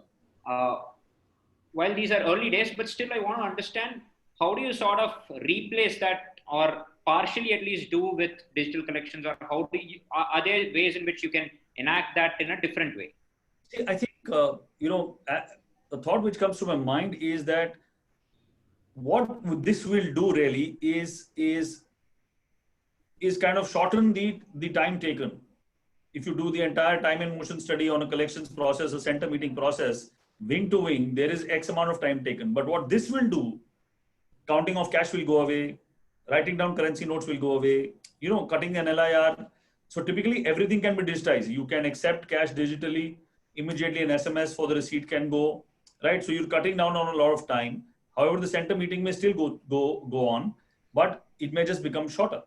While these are early days, but still I want to understand, how do you sort of replace that, or partially at least do with digital collections, or how do you, are there ways in which you can enact that in a different way? See, I think, you know, the thought which comes to my mind is that what this will do really is kind of shorten the time taken. If you do the entire time and motion study on a collections process, a center meeting process, wing to wing, there is X amount of time taken. But what this will do, counting of cash will go away, writing down currency notes will go away, you know, cutting an LIR. So typically everything can be digitized. You can accept cash digitally, immediately an SMS for the receipt can go, right? So you're cutting down on a lot of time. However, the center meeting may still go on, but it may just become shorter.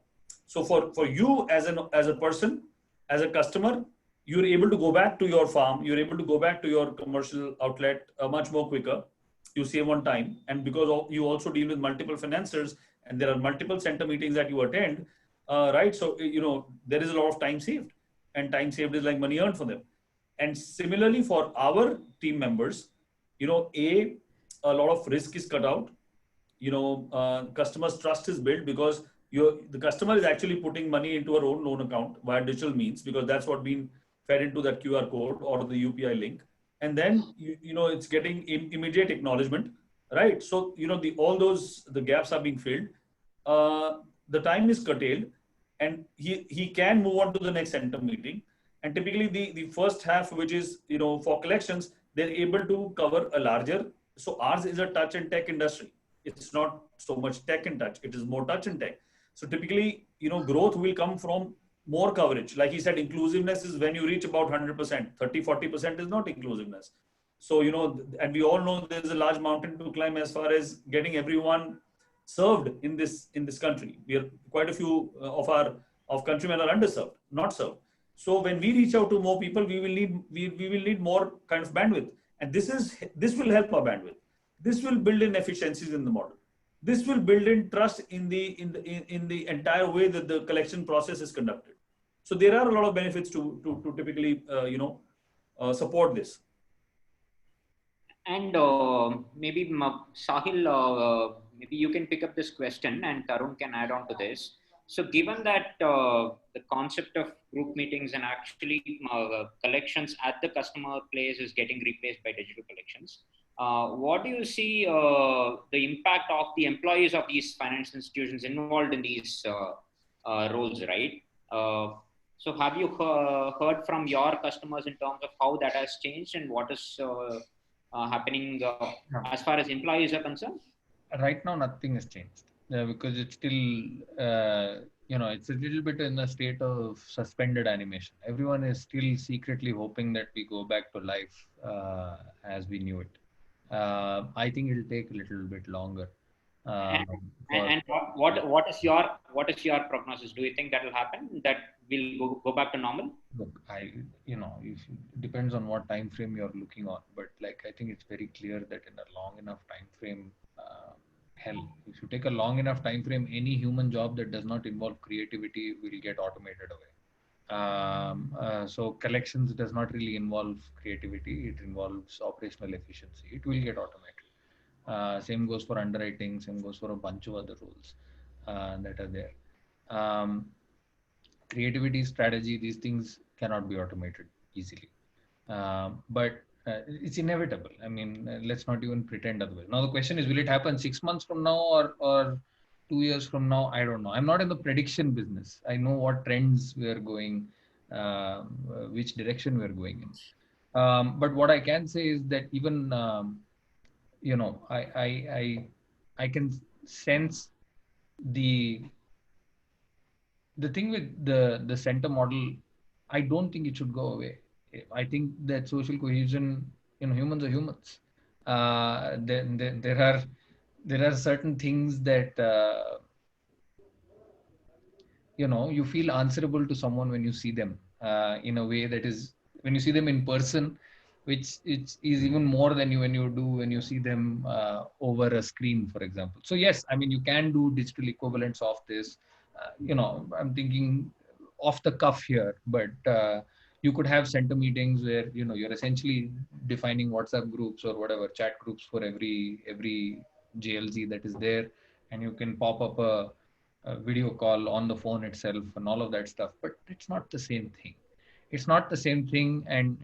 So for you as a person, as a customer, you're able to go back to your farm, you're able to go back to your commercial outlet much more quicker. You save on time, and because you also deal with multiple financiers, and there are multiple center meetings that you attend, right? So, you know, there is a lot of time saved, and time saved is like money earned for them. And similarly for our team members, you know, a lot of risk is cut out. You know, customers' trust is built because the customer is actually putting money into our own loan account via digital means, because that's what been fed into that QR code or the UPI link. And then, you know, it's getting immediate acknowledgement, right? So, you know, all the gaps are being filled. The time is curtailed, and he can move on to the next center meeting. And typically the first half, which is, you know, for collections, they're able to cover a larger. So ours is a touch and tech industry. It's not so much tech and touch, it is more touch and tech. So typically, you know, growth will come from more coverage. Like he said, inclusiveness is when you reach about 100%, 30-40% is not inclusiveness. So, you know, and we all know there's a large mountain to climb as far as getting everyone served in this country. We are quite a few of countrymen are underserved, not served. So when we reach out to more people, we will need more kind of bandwidth, and this will help our bandwidth. This will build in efficiencies in the model. This will build in trust in the entire way that the collection process is conducted. So there are a lot of benefits to typically support this. And maybe Sahil, maybe you can pick up this question, and Tarun can add on to this. So given that the concept of group meetings and actually collections at the customer place is getting replaced by digital collections, what do you see the impact of the employees of these financial institutions involved in these roles, right? So have you heard from your customers in terms of how that has changed, and what is happening as far as employees are concerned? Right now, nothing has changed because it's still, it's a little bit in a state of suspended animation. Everyone is still secretly hoping that we go back to life as we knew it. I think it'll take a little bit longer. And, For and what is your prognosis? Do you think that will happen? That will go back to normal? Look, if it depends on what time frame you're looking on, but like I think it's very clear that in a long enough time frame, hell, if you take a long enough time frame, any human job that does not involve creativity will get automated away. So collections does not really involve creativity; it involves operational efficiency. It will get automated. Same goes for underwriting. Same goes for a bunch of other roles that are there. Um, Creativity, strategy, these things cannot be automated easily. But it's inevitable. I mean, let's not even pretend otherwise. Now the question is, will it happen 6 months from now or 2 years from now? I don't know. I'm not in the prediction business. I know what trends we are going, which direction we're going in. But what I can say is that even I can sense the thing with the center model. I don't think it should go away. I think that social cohesion, humans are humans. There are certain things that you feel answerable to someone when you see them in a way that is when you see them in person, which is even more than when you do when you see them over a screen, for example. So yes, I mean, you can do digital equivalents of this. I'm thinking off the cuff here, but you could have center meetings where you're essentially defining WhatsApp groups or whatever chat groups for every JLZ that is there, and you can pop up a video call on the phone itself and all of that stuff. But it's not the same thing. It's not the same thing, and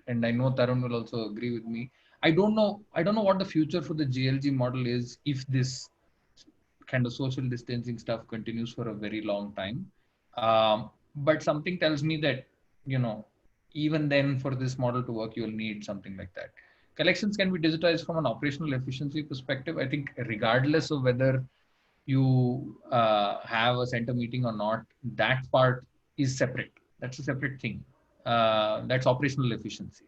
I know Tarun will also agree with me. I don't know what the future for the JLG model is if this kind of social distancing stuff continues for a very long time. But something tells me that, even then for this model to work, you'll need something like that. Collections can be digitized from an operational efficiency perspective. I think regardless of whether you have a center meeting or not, that part is separate. That's a separate thing. That's operational efficiency.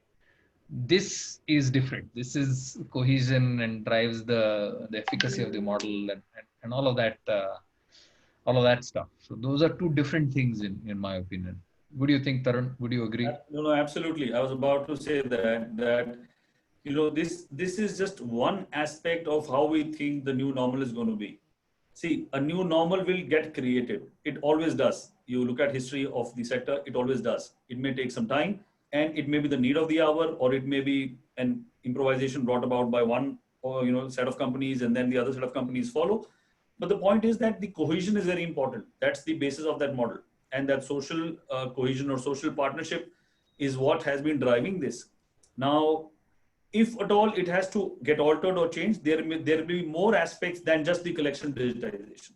This is different. This is cohesion and drives the efficacy of the model and all of that stuff. So those are two different things in my opinion. What do you think, Tarun? Would you agree? No, absolutely. I was about to say that this is just one aspect of how we think the new normal is going to be. See, a new normal will get created. It always does. You look at history of the sector, it always does. It may take some time, and it may be the need of the hour, or it may be an improvisation brought about by one or set of companies, and then the other set of companies follow. But the point is that the cohesion is very important. That's the basis of that model, and that social cohesion or social partnership is what has been driving this. Now, if at all it has to get altered or changed, there will be more aspects than just the collection digitization.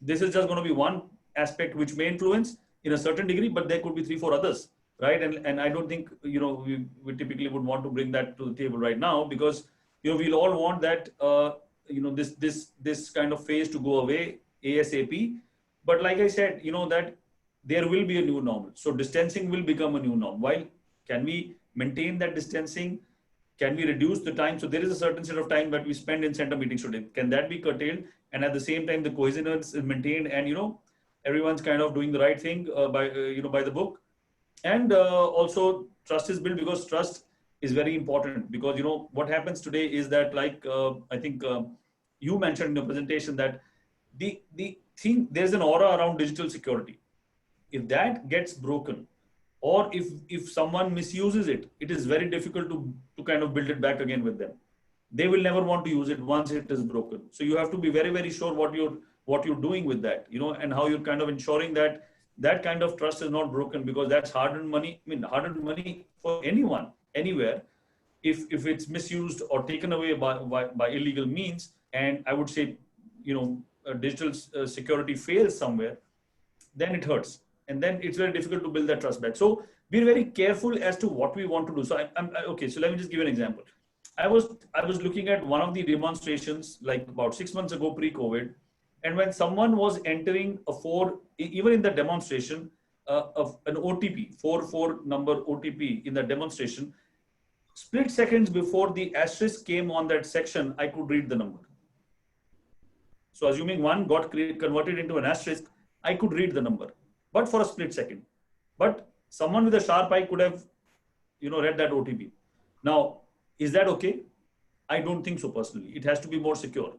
This is just going to be one aspect which may influence in a certain degree, but there could be 3-4 others, right? And I don't think we typically would want to bring that to the table right now, because we'll all want that this kind of phase to go away ASAP. But like I said, that there will be a new normal. So distancing will become a new norm. While can we maintain that distancing? Can we reduce the time? So there is a certain set of time that we spend in center meetings today. Can that be curtailed? And at the same time, the cohesion is maintained, and everyone's kind of doing the right thing by the book. And also trust is built, because trust is very important. Because what happens today is that, like I think you mentioned in your presentation, that the thing, there's an aura around digital security. If that gets broken, or if someone misuses it, it is very difficult to kind of build it back again with them. They will never want to use it once it is broken. So you have to be very, very sure what you're doing with that, and how you're kind of ensuring that that kind of trust is not broken, because that's hard-earned money. I mean, hard-earned money for anyone, anywhere. If it's misused or taken away by illegal means, and I would say, digital security fails somewhere, then it hurts. And then it's very difficult to build that trust back. So be very careful as to what we want to do. So okay. So let me just give you an example. I was looking at one of the demonstrations like about 6 months ago, pre-COVID, and when someone was entering even in the demonstration, of an OTP, 44 number OTP in the demonstration, split seconds before the asterisk came on that section, I could read the number. So assuming one got converted into an asterisk, I could read the number, but for a split second. But someone with a sharp eye could have, read that OTP. Now, is that okay? I don't think so personally. It has to be more secure.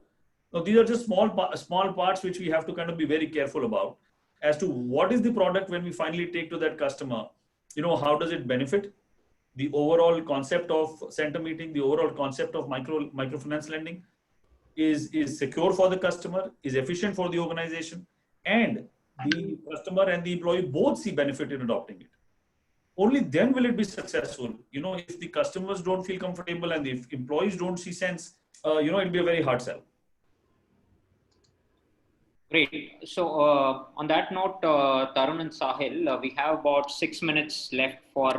Now, these are just small parts which we have to kind of be very careful about as to what is the product when we finally take to that customer. How does it benefit? The overall concept of center meeting, the overall concept of microfinance lending is secure for the customer, is efficient for the organization, and the customer and the employee both see benefit in adopting it. Only then will it be successful. If the customers don't feel comfortable and the employees don't see sense, it'll be a very hard sell. Great. So on that note, Tarun and Sahil, we have about 6 minutes left for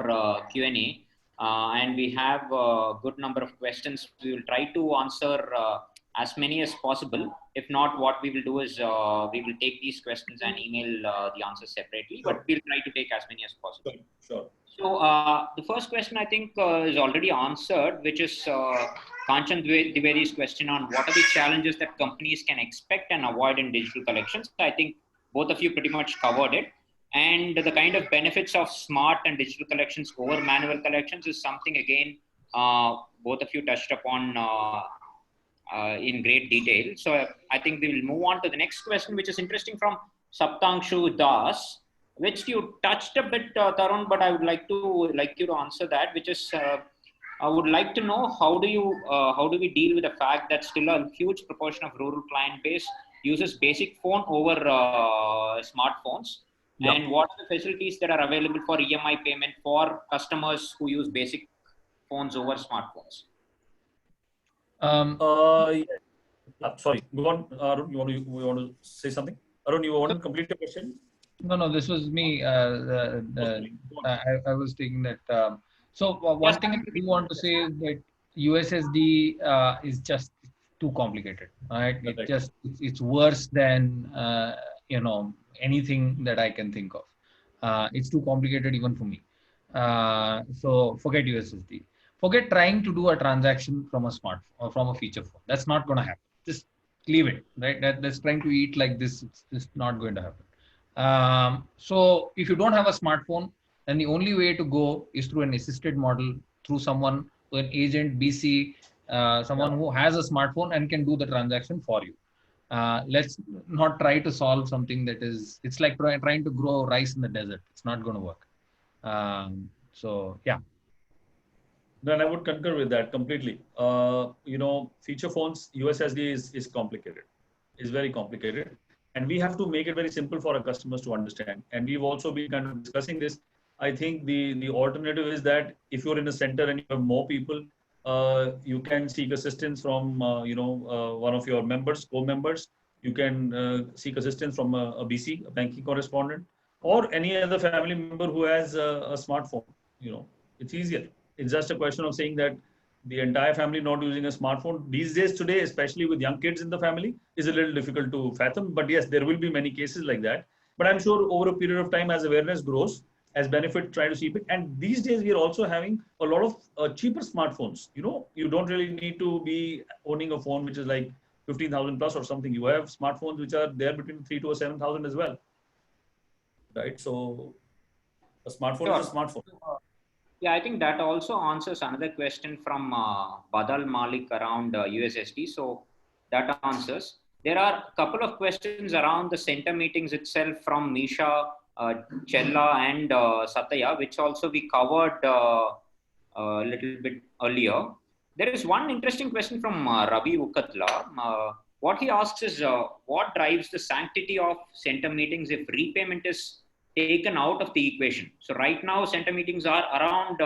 Q&A, and we have a good number of questions. We will try to answer as many as possible. If not, what we will do is we will take these questions and email the answers separately, but we'll try to take as many as possible. Sure. So the first question I think is already answered, which is Kanchan Dwivedi's question on what are the challenges that companies can expect and avoid in digital collections. I think both of you pretty much covered it. And the kind of benefits of smart and digital collections over manual collections is something, again, both of you touched upon in great detail. So I think we will move on to the next question, which is interesting from Saptangshu Das, which you touched a bit, Tarun, but I would like you to answer that, which is, I would like to know how do we deal with the fact that still a huge proportion of rural client base uses basic phone over smartphones, and what are the facilities that are available for EMI payment for customers who use basic phones over smartphones? Sorry, go on, Arun. You want to say something? Arun, you want to complete the question? No, this was me. I was taking that. So one thing I do want to say is that USSD is just too complicated, right? It's worse than anything that I can think of. It's too complicated even for me. So forget USSD. Forget trying to do a transaction from a smartphone or from a feature phone. That's not going to happen. Just leave it, right? That's trying to eat like this. It's just not going to happen. So if you don't have a smartphone, then the only way to go is through an assisted model, through someone, an agent, BC, someone who has a smartphone and can do the transaction for you. Let's not try to solve something that it's like trying to grow rice in the desert. It's not going to work. So yeah. Then I would concur with that completely. Feature phones, USSD is complicated. It's very complicated. And we have to make it very simple for our customers to understand. And we've also been kind of discussing this. I think the alternative is that if you're in a center and you have more people, you can seek assistance from, one of your members, co-members. You can seek assistance from a BC, a banking correspondent, or any other family member who has a smartphone. It's easier. It's just a question of saying that the entire family not using a smartphone these days today, especially with young kids in the family, is a little difficult to fathom. But yes, there will be many cases like that. But I'm sure over a period of time, as awareness grows, as benefit, try to see it. And these days, we are also having a lot of cheaper smartphones. You don't really need to be owning a phone which is like 15,000 plus or something. You have smartphones which are there between 3,000 to 7,000 as well. Right? So a smartphone is a smartphone. Yeah, I think that also answers another question from Badal Malik around USSD. So that answers. There are a couple of questions around the center meetings itself from Misha, Chella and Satya, which also we covered a little bit earlier. There is one interesting question from Ravi Ukatla. What he asks is, what drives the sanctity of center meetings if repayment is taken out of the equation? So right now, center meetings are around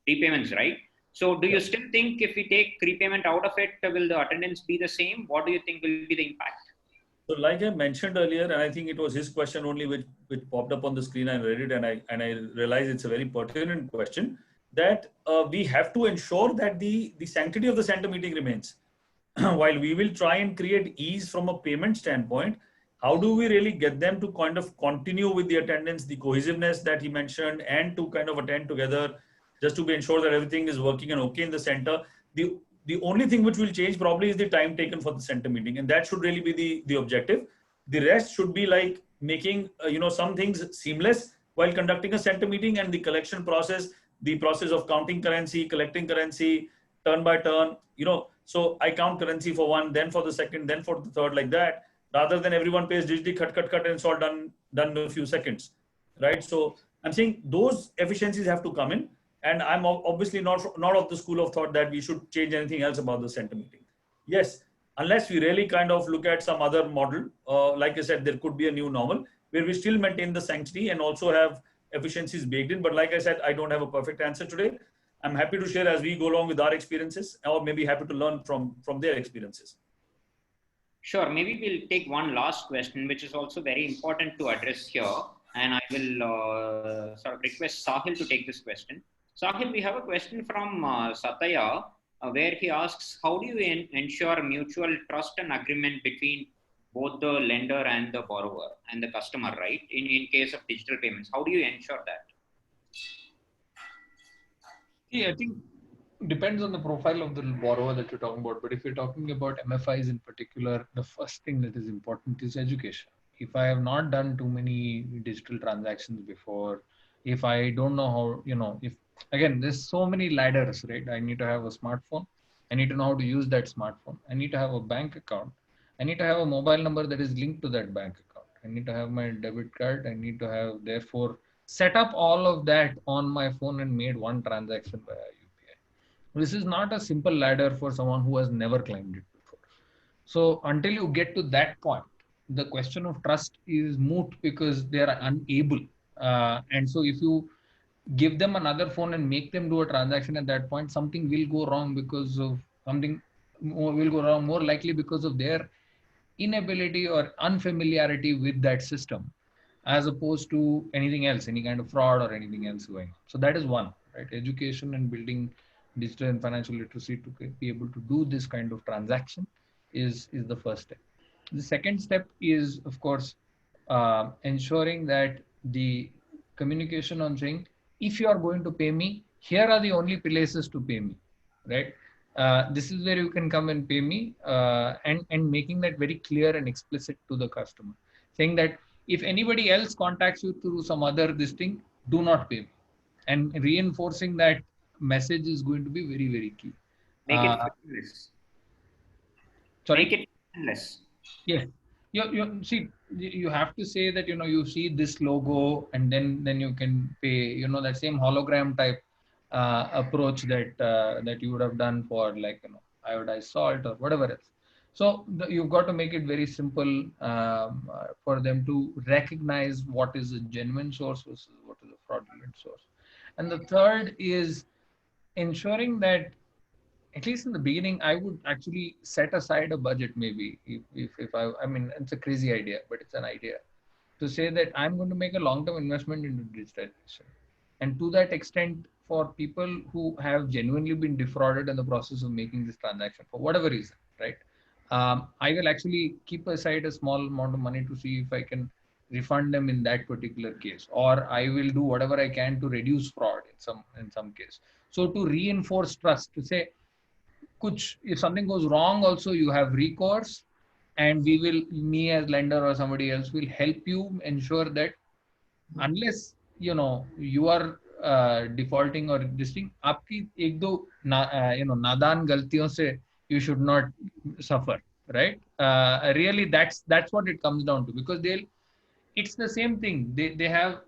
repayments, right? So do you still think if we take repayment out of it, will the attendance be the same? What do you think will be the impact? So like I mentioned earlier, and I think it was his question only which popped up on the screen. I read it and I realized it's a very pertinent question, that we have to ensure that the sanctity of the center meeting remains. While we will try and create ease from a payment standpoint, how do we really get them to kind of continue with the attendance, the cohesiveness that he mentioned, and to kind of attend together just to be ensure that everything is working and okay in the center. The only thing which will change probably is the time taken for the center meeting, and that should really be the objective. The rest should be like making some things seamless while conducting a center meeting, and the collection process, the process of counting currency, collecting currency, turn by turn. So I count currency for one, then for the second, then for the third, like that. Rather than everyone pays digitally, cut, and it's all done in a few seconds, right? So I'm saying those efficiencies have to come in. And I'm obviously not of the school of thought that we should change anything else about the center meeting. Yes, unless we really kind of look at some other model, like I said, there could be a new normal where we still maintain the sanctity and also have efficiencies baked in. But like I said, I don't have a perfect answer today. I'm happy to share as we go along with our experiences, or maybe happy to learn from their experiences. Sure. Maybe we'll take one last question, which is also very important to address here. And I will sort of request Sahil to take this question. Sahil, we have a question from Satya, where he asks, how do you ensure mutual trust and agreement between both the lender and the borrower and the customer, right? In case of digital payments, how do you ensure that? Yeah, I think depends on the profile of the borrower that you're talking about. But if you're talking about MFIs in particular, the first thing that is important is education. If I have not done too many digital transactions before, if I don't know how, if again, there's so many ladders, right? I need to have a smartphone. I need to know how to use that smartphone. I need to have a bank account. I need to have a mobile number that is linked to that bank account. I need to have my debit card. I need to have, therefore, set up all of that on my phone and made one transaction via UPI. This is not a simple ladder for someone who has never climbed it before. So until you get to that point, the question of trust is moot because they are unable. And so if you give them another phone and make them do a transaction at that point, something will go wrong because of something will go wrong more likely because of their inability or unfamiliarity with that system, as opposed to anything else, any kind of fraud or anything else going on. So that is one, right? Education and building digital and financial literacy to be able to do this kind of transaction is the first step. The second step is, of course, ensuring that the communication on saying, if you are going to pay me, here are the only places to pay me, right? This is where you can come and pay me, and making that very clear and explicit to the customer, saying that if anybody else contacts you through some other this thing, do not pay me. And reinforcing that message is going to be very, very key. Make it frictionless. Sorry? Make it frictionless. Yes. You see, you have to say that, you see this logo and then you can pay, that same hologram type approach that you would have done for like, iodized salt or whatever else. So you've got to make it very simple for them to recognize what is a genuine source versus what is a fraudulent source. And the third is ensuring that, at least in the beginning, I would actually set aside a budget, maybe if I mean, it's a crazy idea, but it's an idea, to say that I'm going to make a long-term investment into digitalization. And to that extent, for people who have genuinely been defrauded in the process of making this transaction for whatever reason, right? I will actually keep aside a small amount of money to see if I can refund them in that particular case, or I will do whatever I can to reduce fraud in some case. So to reinforce trust, to say, if something goes wrong, also you have recourse, and me as lender or somebody else will help you ensure that unless you are defaulting or this thing, आपकी एक दो नादान गलतियों से you should not suffer, right? Really, that's what it comes down to, because it's the same thing. They have,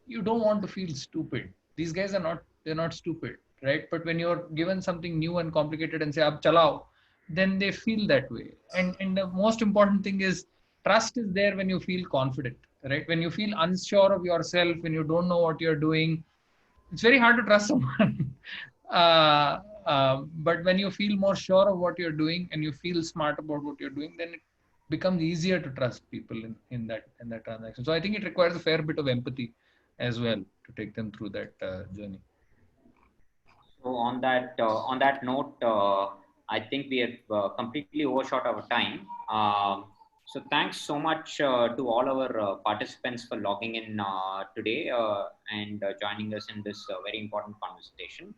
you don't want to feel stupid. These guys they're not stupid, right? But when you're given something new and complicated and say, ab chalao, then they feel that way. And the most important thing is, trust is there when you feel confident, right? When you feel unsure of yourself, when you don't know what you're doing, it's very hard to trust someone. But when you feel more sure of what you're doing and you feel smart about what you're doing, then it becomes easier to trust people in that transaction. So I think it requires a fair bit of empathy as well to take them through that journey. So on that note, I think we have completely overshot our time. So thanks so much to all our participants for logging in today and joining us in this very important conversation.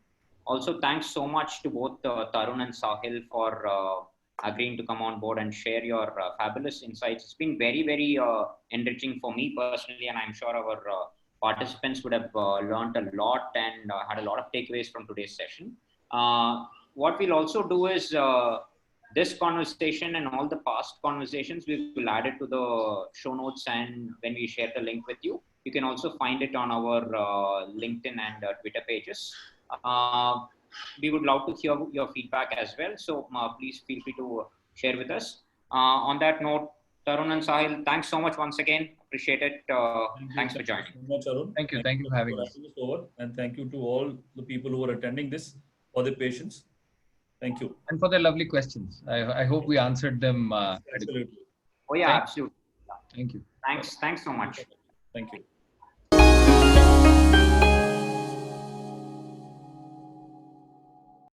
Also, thanks so much to both Tarun and Sahil for agreeing to come on board and share your fabulous insights. It's been very, very enriching for me personally, and I'm sure our participants would have learned a lot and had a lot of takeaways from today's session. What we'll also do is this conversation and all the past conversations, we will add it to the show notes, and when we share the link with you, you can also find it on our LinkedIn and Twitter pages. We would love to hear your feedback as well, so please feel free to share with us. On that note, Tarun and Sahil, thanks so much once again. Appreciate it. Thanks for joining. Thank you so much, Arun. Thank you for having us. This over, and thank you to all the people who are attending this for their patience. Thank you. And for the lovely questions. I hope we answered them. Absolutely. Oh yeah, absolutely. Thank you. Thanks so much. Thank you.